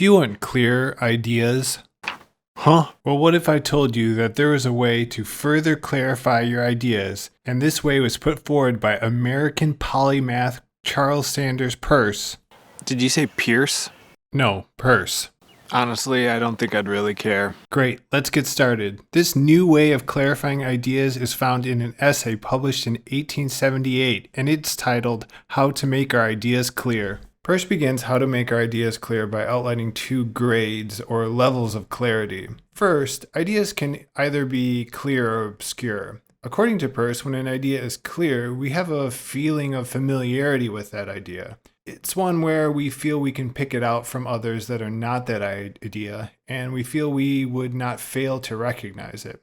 Do you want clear ideas? Huh? Well, what if I told you that there was a way to further clarify your ideas, and this way was put forward by American polymath Charles Sanders Peirce? Did you say Peirce? No, Peirce. Honestly, I don't think I'd really care. Great, let's get started. This new way of clarifying ideas is found in an essay published in 1878, and it's titled How to Make Our Ideas Clear. Peirce begins how to make our ideas clear by outlining two grades or levels of clarity. First, ideas can either be clear or obscure. According to Peirce, when an idea is clear, we have a feeling of familiarity with that idea. It's one where we feel we can pick it out from others that are not that idea, and we feel we would not fail to recognize it.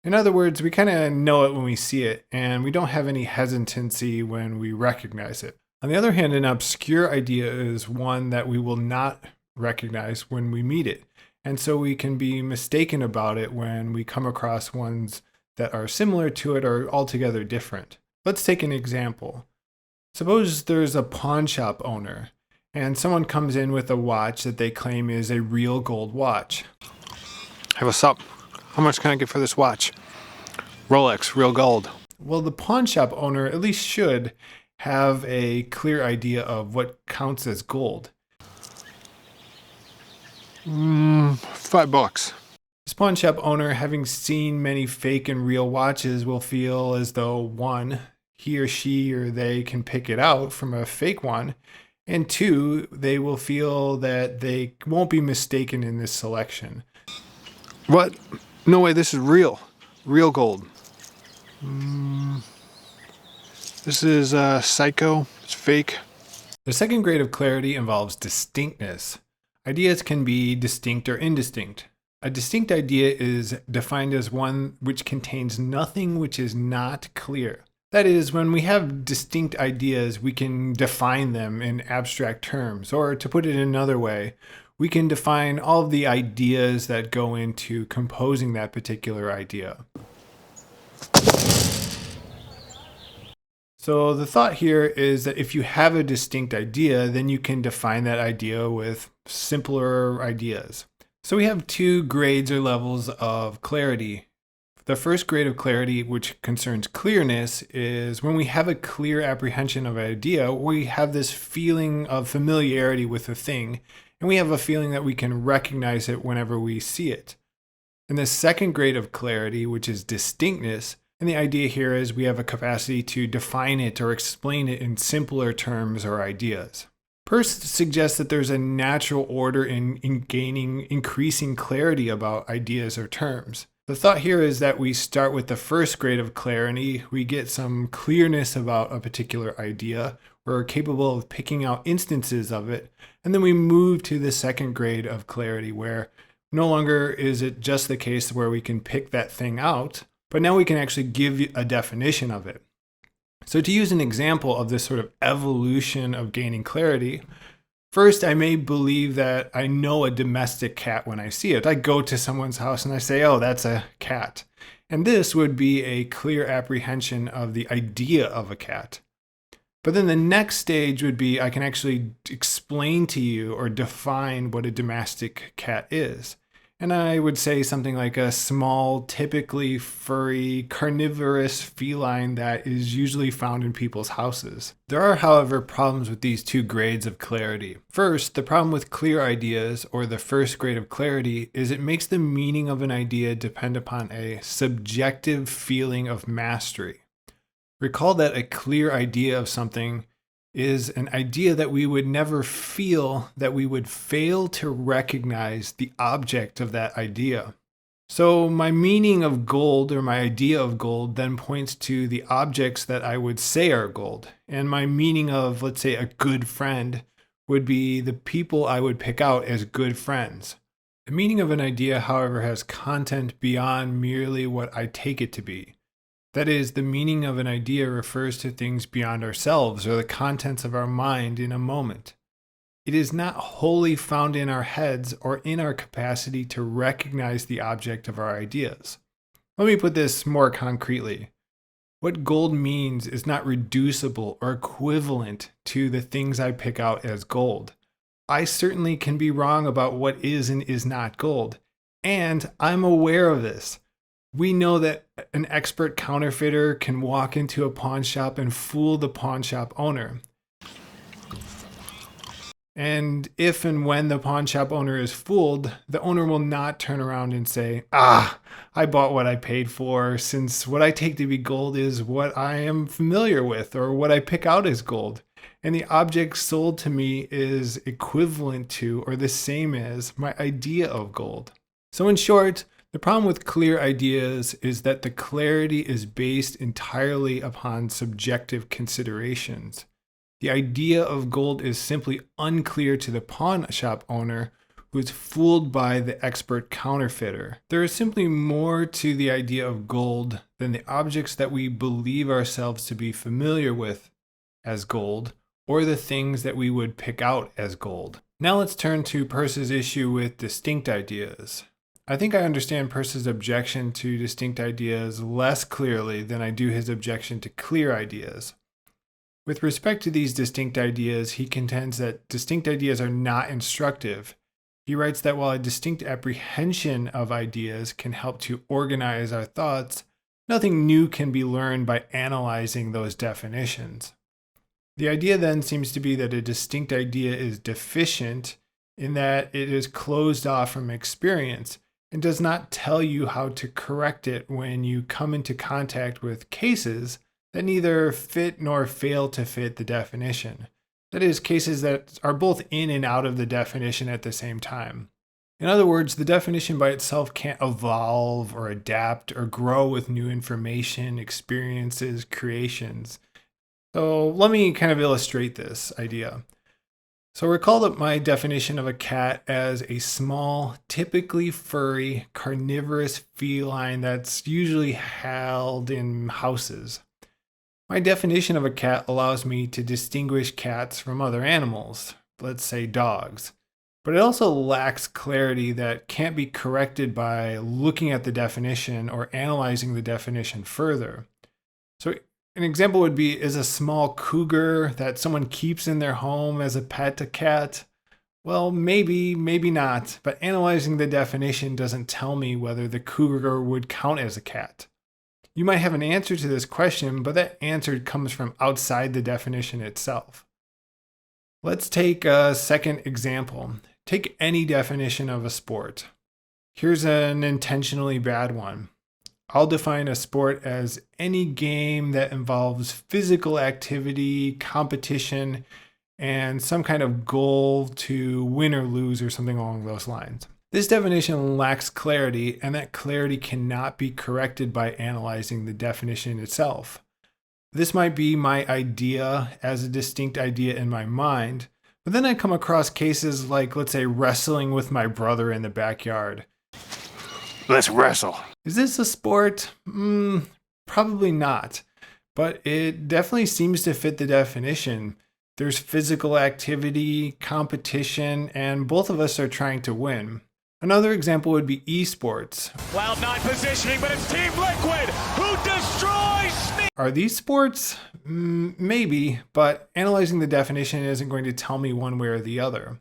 In other words, we kind of know it when we see it, and we don't have any hesitancy when we recognize it. On the other hand, an obscure idea is one that we will not recognize when we meet it, and so we can be mistaken about it when we come across ones that are similar to it or altogether different. Let's take an example. Suppose there's a pawn shop owner, and someone comes in with a watch that they claim is a real gold watch. Hey, what's up? How much can I get for this watch? Rolex, real gold. Well, the pawn shop owner at least should have a clear idea of what counts as gold. $5. This pawn shop owner, having seen many fake and real watches, will feel as though one, he or she or they can pick it out from a fake one, and two, they will feel that they won't be mistaken in this selection. What? No way, this is real. Real gold. This is psycho. It's fake. The second grade of clarity involves distinctness. Ideas can be distinct or indistinct. A distinct idea is defined as one which contains nothing which is not clear. That is, when we have distinct ideas, we can define them in abstract terms, or to put it another way, we can define all of the ideas that go into composing that particular idea. So the thought here is that if you have a distinct idea, then you can define that idea with simpler ideas. So we have two grades or levels of clarity. The first grade of clarity, which concerns clearness, is when we have a clear apprehension of an idea, we have this feeling of familiarity with a thing, and we have a feeling that we can recognize it whenever we see it. And the second grade of clarity, which is distinctness, and the idea here is we have a capacity to define it or explain it in simpler terms or ideas. Peirce suggests that there's a natural order in gaining increasing clarity about ideas or terms. The thought here is that we start with the first grade of clarity, we get some clearness about a particular idea, we're capable of picking out instances of it, and then we move to the second grade of clarity where no longer is it just the case where we can pick that thing out, but now we can actually give a definition of it. So to use an example of this sort of evolution of gaining clarity, first, I may believe that I know a domestic cat when I see it. I go to someone's house and I say, oh, that's a cat. And this would be a clear apprehension of the idea of a cat. But then the next stage would be I can actually explain to you or define what a domestic cat is. And I would say something like a small, typically furry, carnivorous feline that is usually found in people's houses. There are, however, problems with these two grades of clarity. First, the problem with clear ideas, or the first grade of clarity, is it makes the meaning of an idea depend upon a subjective feeling of mastery. Recall that a clear idea of something is an idea that we would never feel that we would fail to recognize the object of that idea. So my meaning of gold or my idea of gold then points to the objects that I would say are gold. And my meaning of, let's say, a good friend would be the people I would pick out as good friends. The meaning of an idea, however, has content beyond merely what I take it to be. That is, the meaning of an idea refers to things beyond ourselves or the contents of our mind in a moment. It is not wholly found in our heads or in our capacity to recognize the object of our ideas. Let me put this more concretely. What gold means is not reducible or equivalent to the things I pick out as gold. I certainly can be wrong about what is and is not gold. And I'm aware of this. We know that an expert counterfeiter can walk into a pawn shop and fool the pawn shop owner. And if and when the pawn shop owner is fooled, the owner will not turn around and say, I bought what I paid for, since what I take to be gold is what I am familiar with or what I pick out as gold. And the object sold to me is equivalent to or the same as my idea of gold. So in short, the problem with clear ideas is that the clarity is based entirely upon subjective considerations. The idea of gold is simply unclear to the pawn shop owner who is fooled by the expert counterfeiter. There is simply more to the idea of gold than the objects that we believe ourselves to be familiar with as gold, or the things that we would pick out as gold. Now let's turn to Peirce's issue with distinct ideas. I think I understand Peirce's objection to distinct ideas less clearly than I do his objection to clear ideas. With respect to these distinct ideas, he contends that distinct ideas are not instructive. He writes that while a distinct apprehension of ideas can help to organize our thoughts, nothing new can be learned by analyzing those definitions. The idea then seems to be that a distinct idea is deficient in that it is closed off from experience and does not tell you how to correct it when you come into contact with cases that neither fit nor fail to fit the definition. That is, cases that are both in and out of the definition at the same time. In other words, the definition by itself can't evolve or adapt or grow with new information, experiences, creations. So let me kind of illustrate this idea. So recall that my definition of a cat as a small, typically furry, carnivorous feline that's usually held in houses. My definition of a cat allows me to distinguish cats from other animals, let's say dogs. But it also lacks clarity that can't be corrected by looking at the definition or analyzing the definition further. So an example would be, is a small cougar that someone keeps in their home as a pet a cat? Well, maybe, maybe not, but analyzing the definition doesn't tell me whether the cougar would count as a cat. You might have an answer to this question, but that answer comes from outside the definition itself. Let's take a second example. Take any definition of a sport. Here's an intentionally bad one. I'll define a sport as any game that involves physical activity, competition, and some kind of goal to win or lose or something along those lines. This definition lacks clarity, and that clarity cannot be corrected by analyzing the definition itself. This might be my idea as a distinct idea in my mind, but then I come across cases like, let's say, wrestling with my brother in the backyard. Let's wrestle. Is this a sport? Probably not, but it definitely seems to fit the definition. There's physical activity, competition, and both of us are trying to win. Another example would be esports. Cloud9 positioning, but it's Team Liquid who destroys Sneak. Are these sports? Maybe, but analyzing the definition isn't going to tell me one way or the other.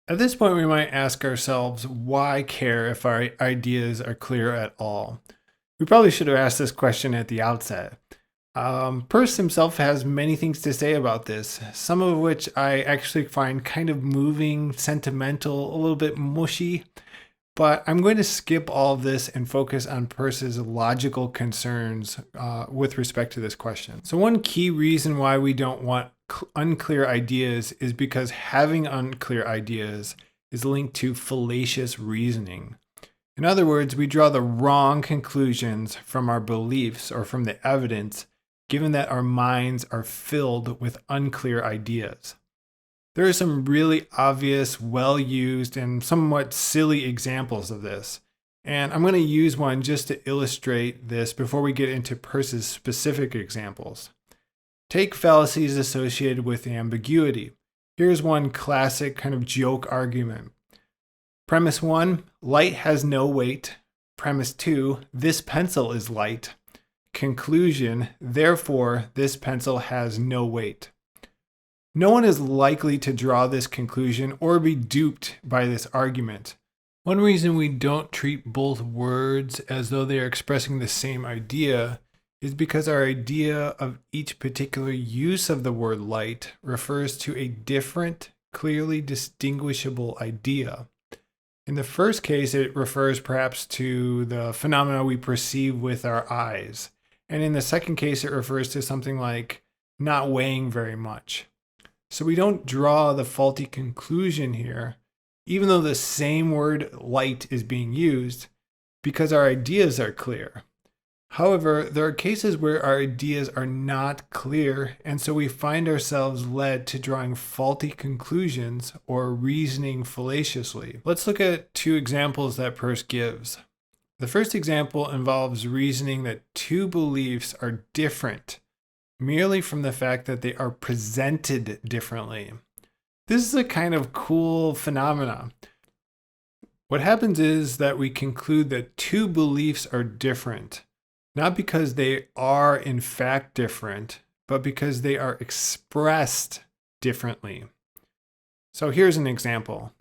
At this point, we might ask ourselves, why care if our ideas are clear at all? We probably should have asked this question at the outset. Peirce himself has many things to say about this, some of which I actually find kind of moving, sentimental, a little bit mushy, but I'm going to skip all of this and focus on Peirce's logical concerns with respect to this question. So one key reason why we don't want unclear ideas is because having unclear ideas is linked to fallacious reasoning. In other words, we draw the wrong conclusions from our beliefs or from the evidence, given that our minds are filled with unclear ideas. There are some really obvious, well-used, and somewhat silly examples of this, and I'm going to use one just to illustrate this before we get into Peirce's specific examples. Take fallacies associated with ambiguity. Here's one classic kind of joke argument. Premise 1, light has no weight. Premise 2, this pencil is light. Conclusion, therefore, this pencil has no weight. No one is likely to draw this conclusion or be duped by this argument. One reason we don't treat both words as though they are expressing the same idea is because our idea of each particular use of the word light refers to a different, clearly distinguishable idea. In the first case, it refers perhaps to the phenomena we perceive with our eyes. And in the second case, it refers to something like not weighing very much. So we don't draw the faulty conclusion here, even though the same word light is being used, because our ideas are clear. However, there are cases where our ideas are not clear, and so we find ourselves led to drawing faulty conclusions or reasoning fallaciously. Let's look at two examples that Peirce gives. The first example involves reasoning that two beliefs are different merely from the fact that they are presented differently. This is a kind of cool phenomena. What happens is that we conclude that two beliefs are different, not because they are in fact different, but because they are expressed differently. So here's an example.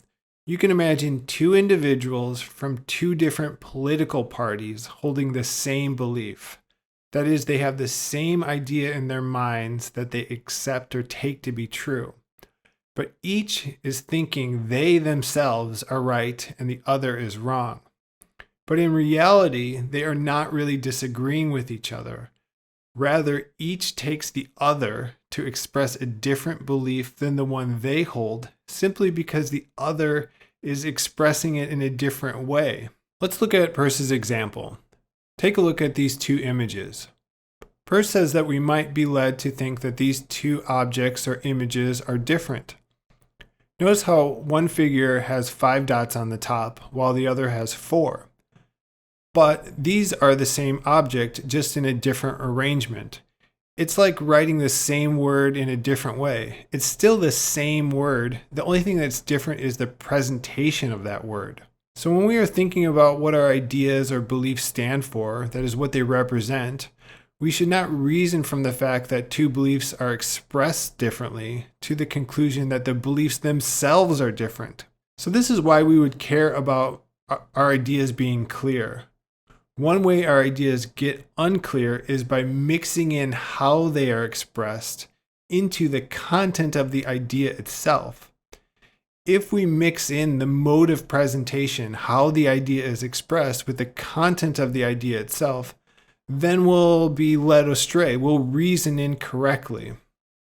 You can imagine two individuals from two different political parties holding the same belief. That is, they have the same idea in their minds that they accept or take to be true. But each is thinking they themselves are right and the other is wrong. But in reality, they are not really disagreeing with each other. Rather, each takes the other to express a different belief than the one they hold, simply because the other is expressing it in a different way. Let's look at Peirce's example. Take a look at these two images. Peirce says that we might be led to think that these two objects or images are different. Notice how one figure has 5 dots on the top, while the other has 4. But these are the same object, just in a different arrangement. It's like writing the same word in a different way. It's still the same word. The only thing that's different is the presentation of that word. So when we are thinking about what our ideas or beliefs stand for, that is what they represent, we should not reason from the fact that two beliefs are expressed differently to the conclusion that the beliefs themselves are different. So this is why we would care about our ideas being clear. One way our ideas get unclear is by mixing in how they are expressed into the content of the idea itself. If we mix in the mode of presentation, how the idea is expressed, with the content of the idea itself, then we'll be led astray. We'll reason incorrectly.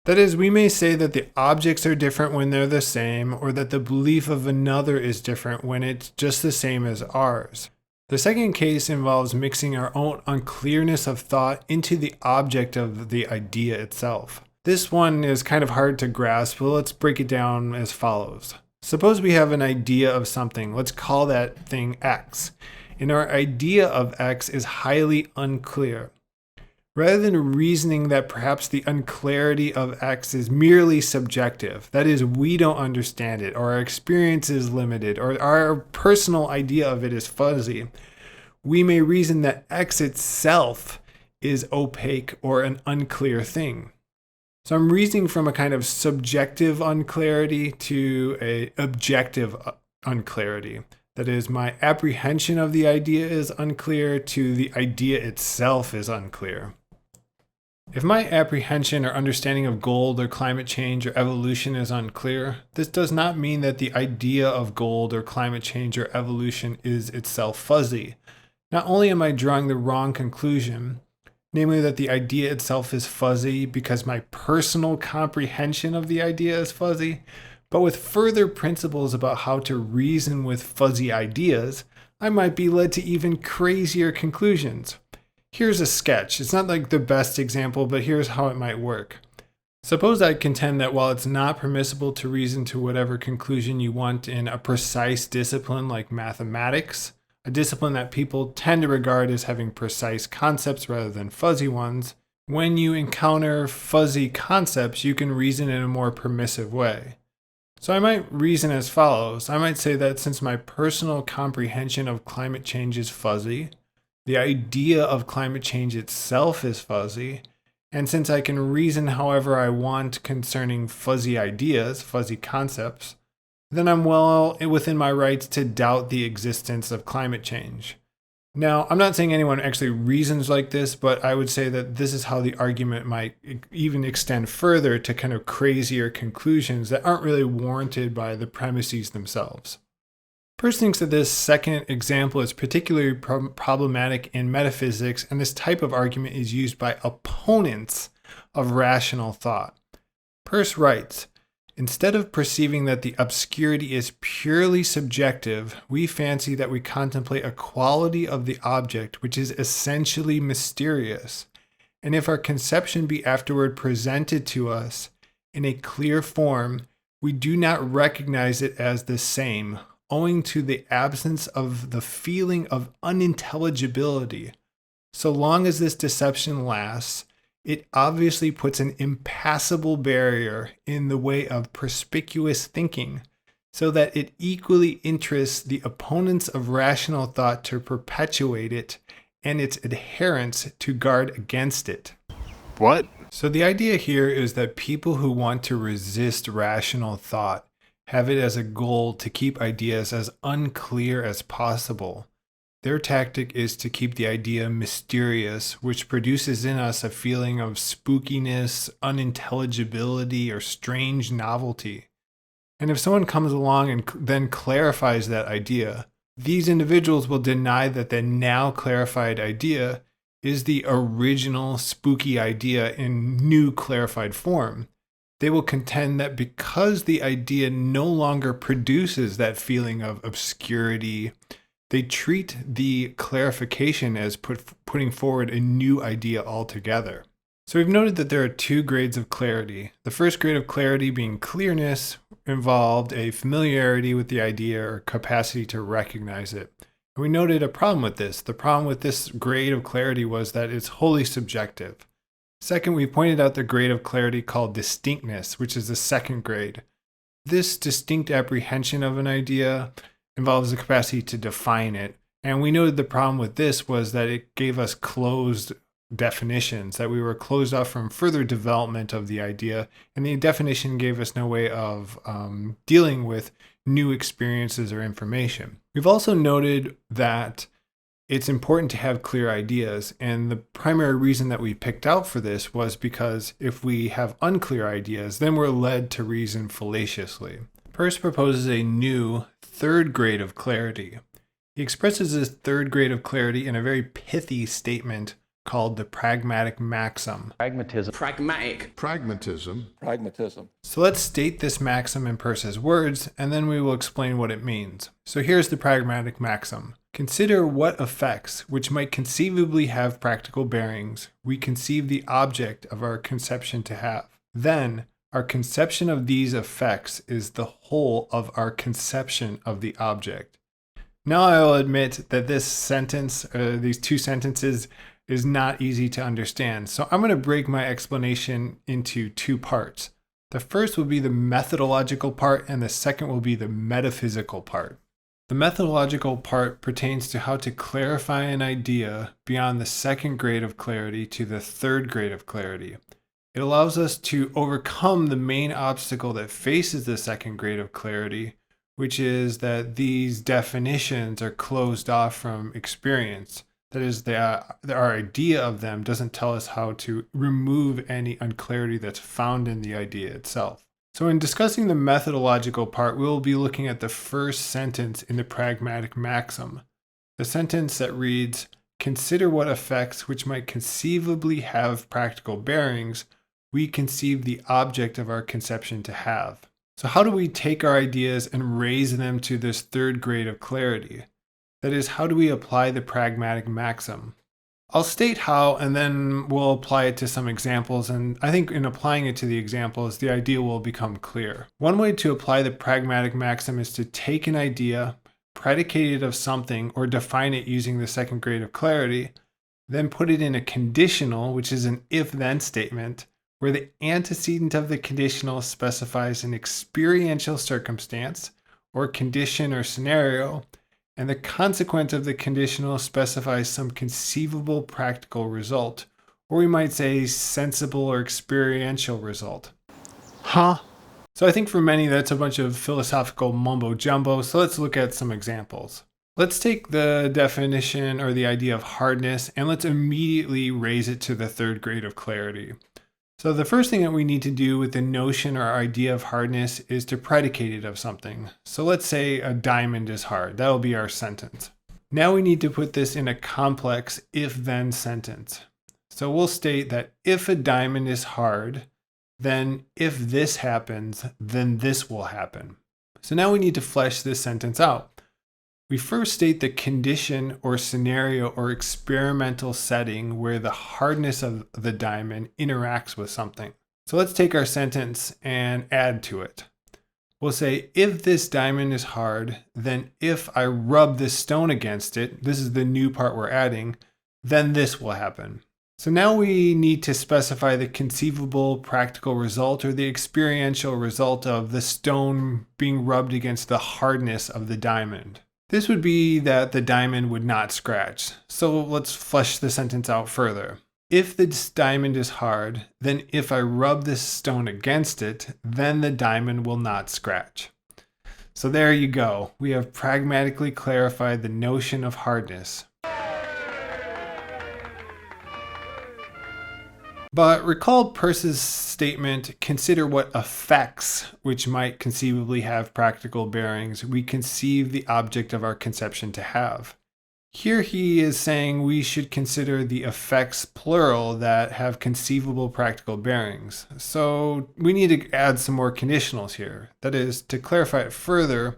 That is, we may say that the objects are different when they're the same, or that the belief of another is different when it's just the same as ours. The second case involves mixing our own unclearness of thought into the object of the idea itself. This one is kind of hard to grasp, but let's break it down as follows. Suppose we have an idea of something. Let's call that thing X. And our idea of X is highly unclear. Rather than reasoning that perhaps the unclarity of X is merely subjective, that is, we don't understand it, or our experience is limited, or our personal idea of it is fuzzy, we may reason that X itself is opaque or an unclear thing. So I'm reasoning from a kind of subjective unclarity to an objective unclarity. That is, my apprehension of the idea is unclear to the idea itself is unclear. If my apprehension or understanding of gold or climate change or evolution is unclear, this does not mean that the idea of gold or climate change or evolution is itself fuzzy. Not only am I drawing the wrong conclusion, namely that the idea itself is fuzzy because my personal comprehension of the idea is fuzzy, but with further principles about how to reason with fuzzy ideas, I might be led to even crazier conclusions. Here's a sketch. It's not like the best example, but here's how it might work. Suppose I contend that while it's not permissible to reason to whatever conclusion you want in a precise discipline like mathematics, a discipline that people tend to regard as having precise concepts rather than fuzzy ones, when you encounter fuzzy concepts, you can reason in a more permissive way. So I might reason as follows. I might say that since my personal comprehension of climate change is fuzzy, the idea of climate change itself is fuzzy, And since I can reason however I want concerning fuzzy ideas, fuzzy concepts, then I'm well within my rights to doubt the existence of climate change. Now, I'm not saying anyone actually reasons like this, but I would say that this is how the argument might even extend further to kind of crazier conclusions that aren't really warranted by the premises themselves. Peirce thinks that this second example is particularly problematic in metaphysics, and this type of argument is used by opponents of rational thought. Peirce writes, "Instead of perceiving that the obscurity is purely subjective, we fancy that we contemplate a quality of the object which is essentially mysterious, and if our conception be afterward presented to us in a clear form, we do not recognize it as the same, owing to the absence of the feeling of unintelligibility. So long as this deception lasts, it obviously puts an impassable barrier in the way of perspicuous thinking, so that it equally interests the opponents of rational thought to perpetuate it and its adherents to guard against it." What? So the idea here is that people who want to resist rational thought have it as a goal to keep ideas as unclear as possible. Their tactic is to keep the idea mysterious, which produces in us a feeling of spookiness, unintelligibility, or strange novelty. And if someone comes along and then clarifies that idea, these individuals will deny that the now clarified idea is the original spooky idea in new clarified form. They will contend that because the idea no longer produces that feeling of obscurity, they treat the clarification as putting forward a new idea altogether. So we've noted that there are two grades of clarity. The first grade of clarity, being clearness, involved a familiarity with the idea or capacity to recognize it. And we noted a problem with this. The problem with this grade of clarity was that it's wholly subjective. Second, we pointed out the grade of clarity called distinctness, which is the second grade. This distinct apprehension of an idea involves the capacity to define it. And we noted the problem with this was that it gave us closed definitions, that we were closed off from further development of the idea. And the definition gave us no way of dealing with new experiences or information. We've also noted that it's important to have clear ideas. And the primary reason that we picked out for this was because if we have unclear ideas, then we're led to reason fallaciously. Peirce proposes a new third grade of clarity. He expresses this third grade of clarity in a very pithy statement called the pragmatic maxim. Pragmatism. Pragmatic. Pragmatism. Pragmatism. So let's state this maxim in Peirce's words, and then we will explain what it means. So here's the pragmatic maxim. Consider what effects, which might conceivably have practical bearings, we conceive the object of our conception to have. Then, our conception of these effects is the whole of our conception of the object. Now I will admit that this sentence, these two sentences, is not easy to understand. So I'm going to break my explanation into two parts. The first will be the methodological part, and the second will be the metaphysical part. The methodological part pertains to how to clarify an idea beyond the second grade of clarity to the third grade of clarity. It allows us to overcome the main obstacle that faces the second grade of clarity, which is that these definitions are closed off from experience. That is, our idea of them doesn't tell us how to remove any unclarity that's found in the idea itself. So in discussing the methodological part, we'll be looking at the first sentence in the pragmatic maxim. The sentence that reads, "Consider what effects which might conceivably have practical bearings, we conceive the object of our conception to have." So how do we take our ideas and raise them to this third grade of clarity? That is, how do we apply the pragmatic maxim? I'll state how, and then we'll apply it to some examples, and I think in applying it to the examples, the idea will become clear. One way to apply the pragmatic maxim is to take an idea, predicate it of something, or define it using the second grade of clarity, then put it in a conditional, which is an if-then statement, where the antecedent of the conditional specifies an experiential circumstance, or condition or scenario, and the consequent of the conditional specifies some conceivable practical result, or we might say sensible or experiential result. Huh? So I think for many that's a bunch of philosophical mumbo jumbo, so let's look at some examples. Let's take the definition or the idea of hardness and let's immediately raise it to the third grade of clarity. So the first thing that we need to do with the notion or idea of hardness is to predicate it of something. So let's say a diamond is hard. That'll be our sentence. Now we need to put this in a complex if-then sentence. So we'll state that if a diamond is hard, then if this happens, then this will happen. So now we need to flesh this sentence out. We first state the condition or scenario or experimental setting where the hardness of the diamond interacts with something. So let's take our sentence and add to it. We'll say, if this diamond is hard, then if I rub this stone against it, this is the new part we're adding, then this will happen. So now we need to specify the conceivable practical result or the experiential result of the stone being rubbed against the hardness of the diamond. This would be that the diamond would not scratch. So let's flesh the sentence out further. If this diamond is hard, then if I rub this stone against it, then the diamond will not scratch. So there you go. We have pragmatically clarified the notion of hardness. But recall Peirce's statement, consider what effects, which might conceivably have practical bearings, we conceive the object of our conception to have. Here he is saying we should consider the effects, plural, that have conceivable practical bearings. So we need to add some more conditionals here. That is, to clarify it further,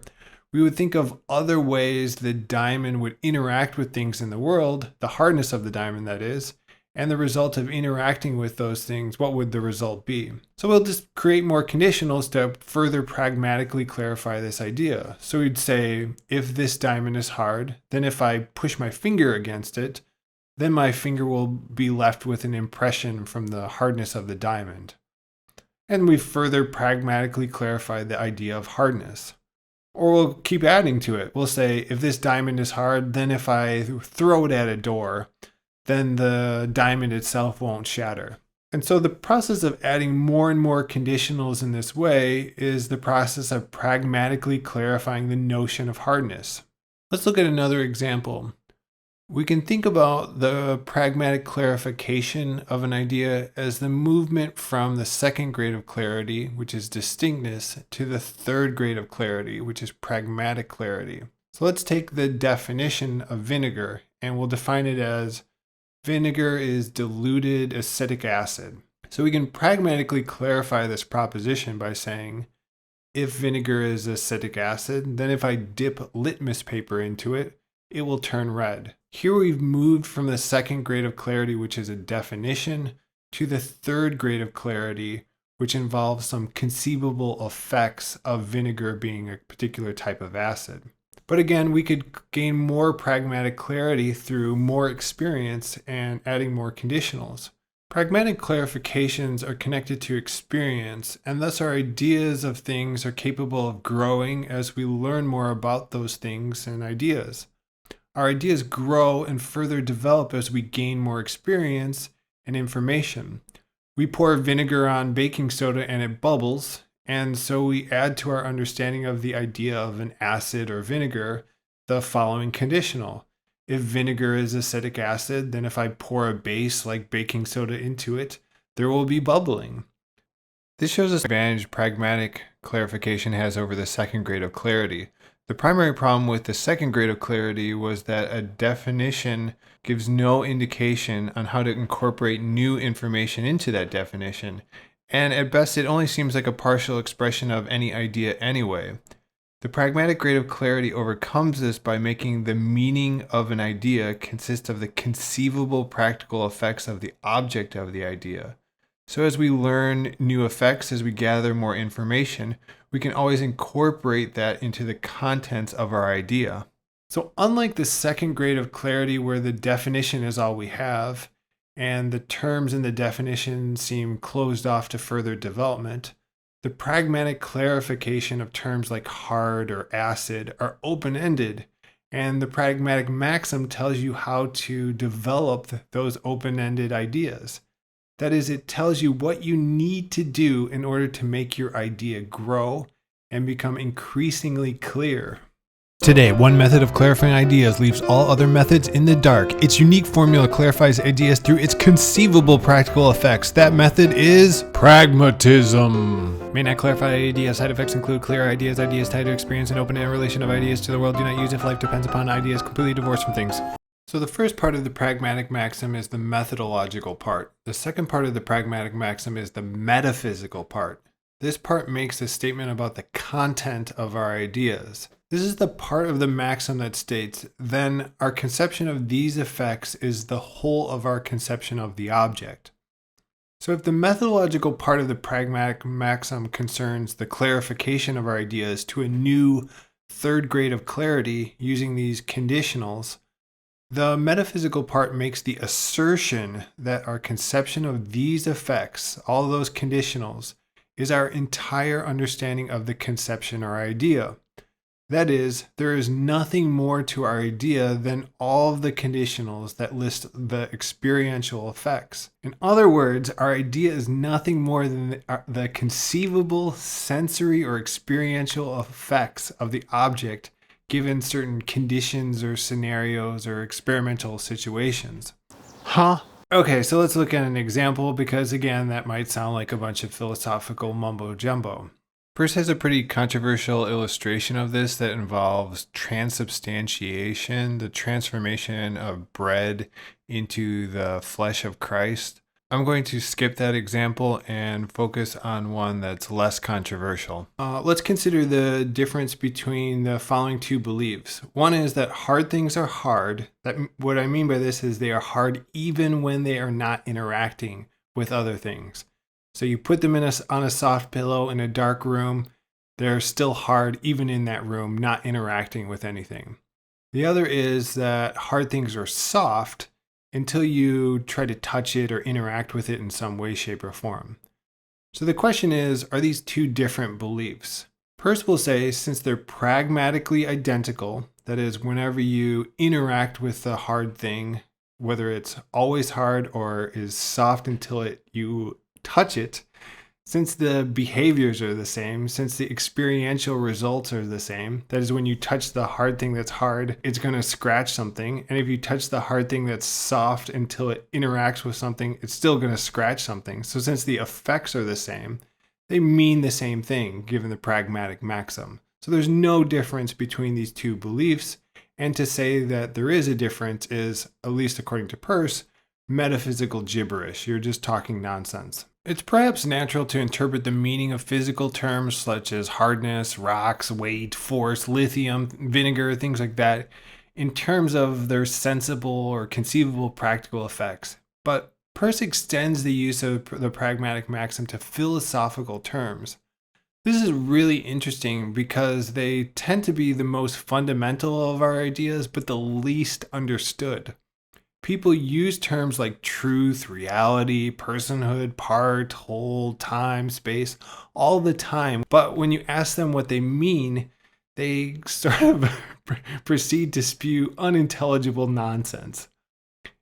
we would think of other ways the diamond would interact with things in the world, the hardness of the diamond, that is, and the result of interacting with those things, what would the result be? So we'll just create more conditionals to further pragmatically clarify this idea. So we'd say, if this diamond is hard, then if I push my finger against it, then my finger will be left with an impression from the hardness of the diamond. And we further pragmatically clarify the idea of hardness. Or we'll keep adding to it. We'll say, if this diamond is hard, then if I throw it at a door, then the diamond itself won't shatter. And so the process of adding more and more conditionals in this way is the process of pragmatically clarifying the notion of hardness. Let's look at another example. We can think about the pragmatic clarification of an idea as the movement from the second grade of clarity, which is distinctness, to the third grade of clarity, which is pragmatic clarity. So let's take the definition of vinegar, and we'll define it as vinegar is diluted acetic acid. So we can pragmatically clarify this proposition by saying, if vinegar is acetic acid, then if I dip litmus paper into it, it will turn red. Here we've moved from the second grade of clarity, which is a definition, to the third grade of clarity, which involves some conceivable effects of vinegar being a particular type of acid. But again, we could gain more pragmatic clarity through more experience and adding more conditionals. Pragmatic clarifications are connected to experience, and thus our ideas of things are capable of growing as we learn more about those things and ideas. Our ideas grow and further develop as we gain more experience and information. We pour vinegar on baking soda and it bubbles, and so we add to our understanding of the idea of an acid or vinegar the following conditional. If vinegar is acetic acid, then if I pour a base like baking soda into it, there will be bubbling. This shows us the advantage pragmatic clarification has over the second grade of clarity. The primary problem with the second grade of clarity was that a definition gives no indication on how to incorporate new information into that definition. And at best, it only seems like a partial expression of any idea anyway. The pragmatic grade of clarity overcomes this by making the meaning of an idea consist of the conceivable practical effects of the object of the idea. So as we learn new effects, as we gather more information, we can always incorporate that into the contents of our idea. So unlike the second grade of clarity where the definition is all we have, and the terms in the definition seem closed off to further development, the pragmatic clarification of terms like hard or acid are open-ended And the pragmatic maxim tells you how to develop those open-ended ideas. That is, it tells you what you need to do in order to make your idea grow and become increasingly clear. Today, one method of clarifying ideas leaves all other methods in the dark. Its unique formula clarifies ideas through its conceivable practical effects. That method is pragmatism. May not clarify ideas. Side effects include clear ideas, ideas tied to experience, and open-ended relation of ideas to the world. Do not use if life depends upon ideas completely divorced from things. So the first part of the pragmatic maxim is the methodological part. The second part of the pragmatic maxim is the metaphysical part. This part makes a statement about the content of our ideas. This is the part of the maxim that states, then our conception of these effects is the whole of our conception of the object. So if the methodological part of the pragmatic maxim concerns the clarification of our ideas to a new third grade of clarity using these conditionals, the metaphysical part makes the assertion that our conception of these effects, all those conditionals, is our entire understanding of the conception or idea. That is, there is nothing more to our idea than all of the conditionals that list the experiential effects. In other words, our idea is nothing more than the conceivable sensory or experiential effects of the object given certain conditions or scenarios or experimental situations. Huh? Okay, so let's look at an example because, again, that might sound like a bunch of philosophical mumbo-jumbo. Peirce has a pretty controversial illustration of this that involves transubstantiation, the transformation of bread into the flesh of Christ. I'm going to skip that example and focus on one that's less controversial. Let's consider the difference between the following two beliefs. One is that hard things are hard. What I mean by this is they are hard even when they are not interacting with other things. So you put them on a soft pillow in a dark room, they're still hard even in that room, not interacting with anything. The other is that hard things are soft until you try to touch it or interact with it in some way, shape, or form. So the question is, are these two different beliefs? Peirce will say, since they're pragmatically identical, that is, whenever you interact with the hard thing, whether it's always hard or is soft until you touch it, since the behaviors are the same, since the experiential results are the same, that is, when you touch the hard thing that's hard, it's going to scratch something. And if you touch the hard thing that's soft until it interacts with something, it's still going to scratch something. So since the effects are the same, they mean the same thing, given the pragmatic maxim. So there's no difference between these two beliefs. And to say that there is a difference is, at least according to Peirce, metaphysical gibberish. You're just talking nonsense. It's perhaps natural to interpret the meaning of physical terms such as hardness, rocks, weight, force, lithium, vinegar, things like that, in terms of their sensible or conceivable practical effects. But Peirce extends the use of the pragmatic maxim to philosophical terms. This is really interesting because they tend to be the most fundamental of our ideas, but the least understood. People use terms like truth, reality, personhood, part, whole, time, space, all the time. But when you ask them what they mean, they sort of proceed to spew unintelligible nonsense.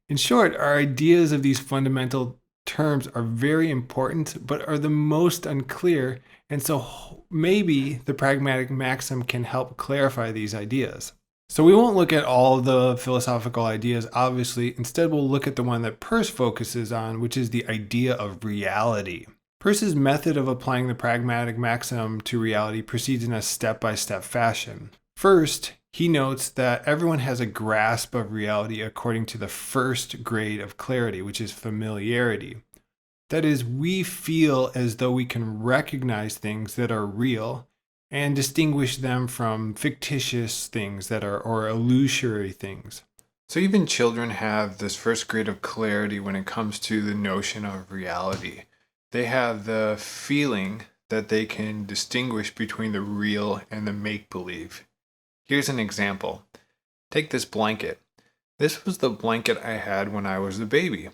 In short, our ideas of these fundamental terms are very important, but are the most unclear. And so maybe the pragmatic maxim can help clarify these ideas. So we won't look at all the philosophical ideas, obviously. Instead, we'll look at the one that Peirce focuses on, which is the idea of reality. Peirce's method of applying the pragmatic maxim to reality proceeds in a step-by-step fashion. First, he notes that everyone has a grasp of reality according to the first grade of clarity, which is familiarity. That is, we feel as though we can recognize things that are real and distinguish them from fictitious things that are, or illusory things. So even children have this first grade of clarity when it comes to the notion of reality. They have the feeling that they can distinguish between the real and the make-believe. Here's an example. Take this blanket. This was the blanket I had when I was a baby.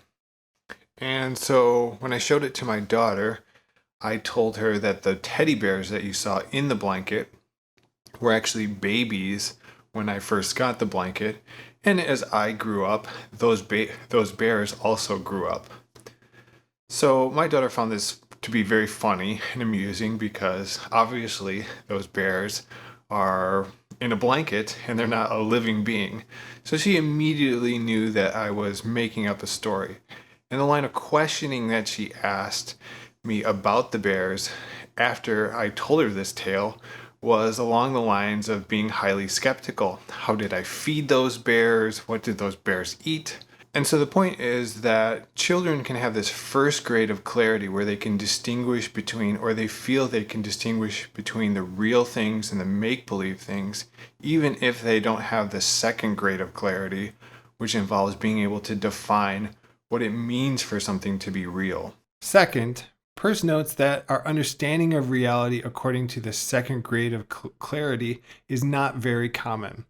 And so when I showed it to my daughter, I told her that the teddy bears that you saw in the blanket were actually babies when I first got the blanket, and as I grew up, those bears also grew up. So my daughter found this to be very funny and amusing because obviously those bears are in a blanket and they're not a living being. So she immediately knew that I was making up a story. And the line of questioning that she asked me about the bears after I told her this tale was along the lines of being highly skeptical. How did I feed those bears? What did those bears eat? And so the point is that children can have this first grade of clarity where they can distinguish between, or they feel they can distinguish between the real things and the make-believe things, even if they don't have the second grade of clarity, which involves being able to define what it means for something to be real. Second, Peirce notes that our understanding of reality according to the second grade of clarity is not very common.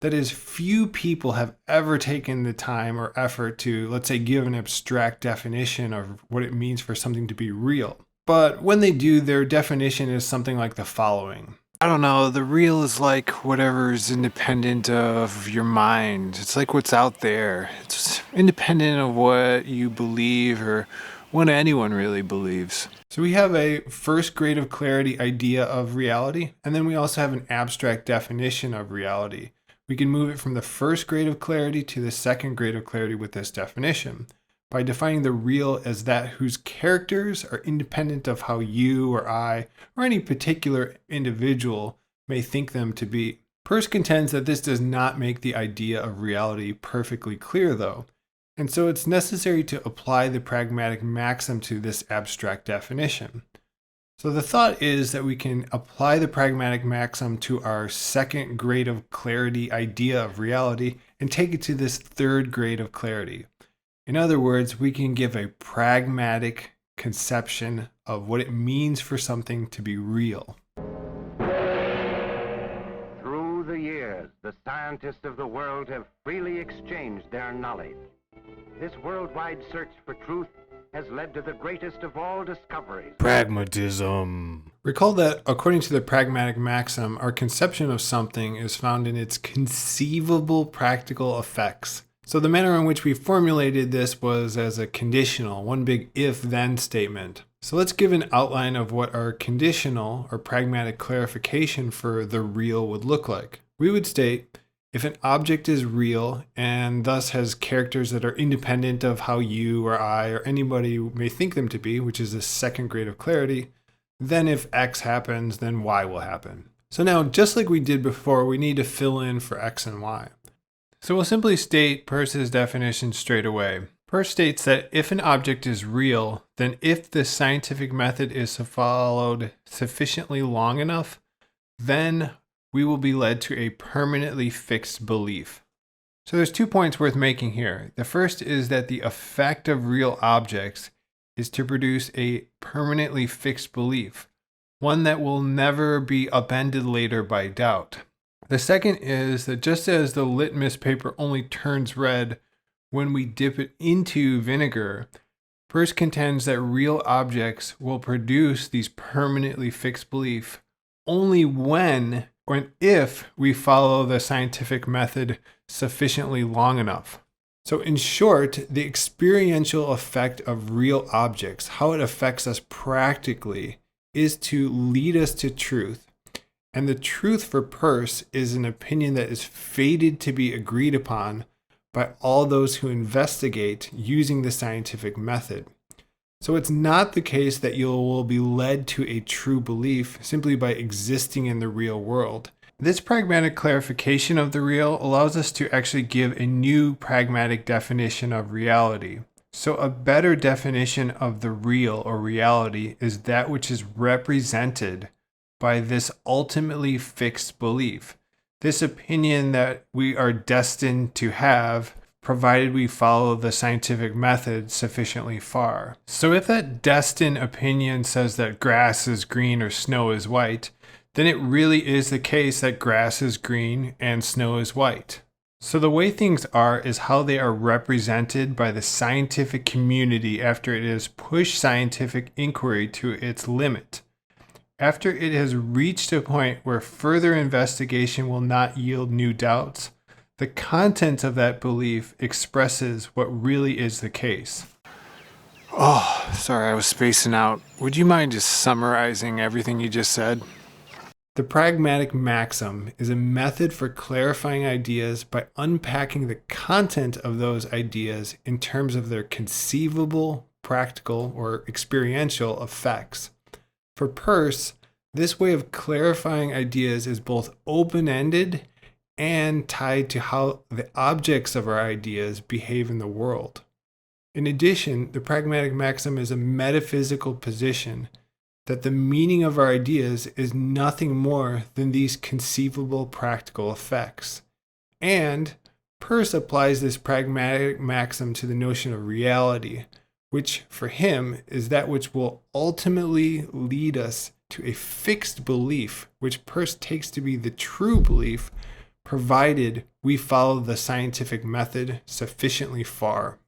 That is, few people have ever taken the time or effort to, let's say, give an abstract definition of what it means for something to be real. But when they do, their definition is something like the following. I don't know, the real is like whatever is independent of your mind. It's like what's out there. It's independent of what you believe or what anyone really believes. So we have a first grade of clarity idea of reality, and then we also have an abstract definition of reality. We can move it from the first grade of clarity to the second grade of clarity with this definition by defining the real as that whose characters are independent of how you or I or any particular individual may think them to be. Peirce contends that this does not make the idea of reality perfectly clear, though, and so it's necessary to apply the pragmatic maxim to this abstract definition. So the thought is that we can apply the pragmatic maxim to our second grade of clarity idea of reality and take it to this third grade of clarity. In other words, we can give a pragmatic conception of what it means for something to be real. Through the years, the scientists of the world have freely exchanged their knowledge. This worldwide search for truth has led to the greatest of all discoveries. Pragmatism. Recall that according to the pragmatic maxim, our conception of something is found in its conceivable practical effects. So the manner in which we formulated this was as a conditional, one big if-then statement. So let's give an outline of what our conditional or pragmatic clarification for the real would look like. We would state, if an object is real and thus has characters that are independent of how you or I or anybody may think them to be, which is the second grade of clarity, then if X happens, then Y will happen. So now, just like we did before, we need to fill in for X and Y. So we'll simply state Peirce's definition straight away. Peirce states that if an object is real, then if the scientific method is followed sufficiently long enough, then we will be led to a permanently fixed belief. So there's 2 points worth making here. The first is that the effect of real objects is to produce a permanently fixed belief, one that will never be upended later by doubt. The second is that just as the litmus paper only turns red when we dip it into vinegar, Peirce contends that real objects will produce these permanently fixed beliefs only when or if we follow the scientific method sufficiently long enough. So in short, the experiential effect of real objects, how it affects us practically, is to lead us to truth. And the truth for Peirce is an opinion that is fated to be agreed upon by all those who investigate using the scientific method. So it's not the case that you will be led to a true belief simply by existing in the real world. This pragmatic clarification of the real allows us to actually give a new pragmatic definition of reality. So a better definition of the real or reality is that which is represented by this ultimately fixed belief, this opinion that we are destined to have provided we follow the scientific method sufficiently far. So if that destined opinion says that grass is green or snow is white, then it really is the case that grass is green and snow is white. So the way things are is how they are represented by the scientific community after it has pushed scientific inquiry to its limit. After it has reached a point where further investigation will not yield new doubts, the content of that belief expresses what really is the case. Oh, sorry, I was spacing out. Would you mind just summarizing everything you just said? The pragmatic maxim is a method for clarifying ideas by unpacking the content of those ideas in terms of their conceivable, practical, or experiential effects. For Peirce, this way of clarifying ideas is both open-ended and tied to how the objects of our ideas behave in the world. In addition, the pragmatic maxim is a metaphysical position that the meaning of our ideas is nothing more than these conceivable practical effects. And Peirce applies this pragmatic maxim to the notion of reality, which for him is that which will ultimately lead us to a fixed belief, which Peirce takes to be the true belief, provided we follow the scientific method sufficiently far.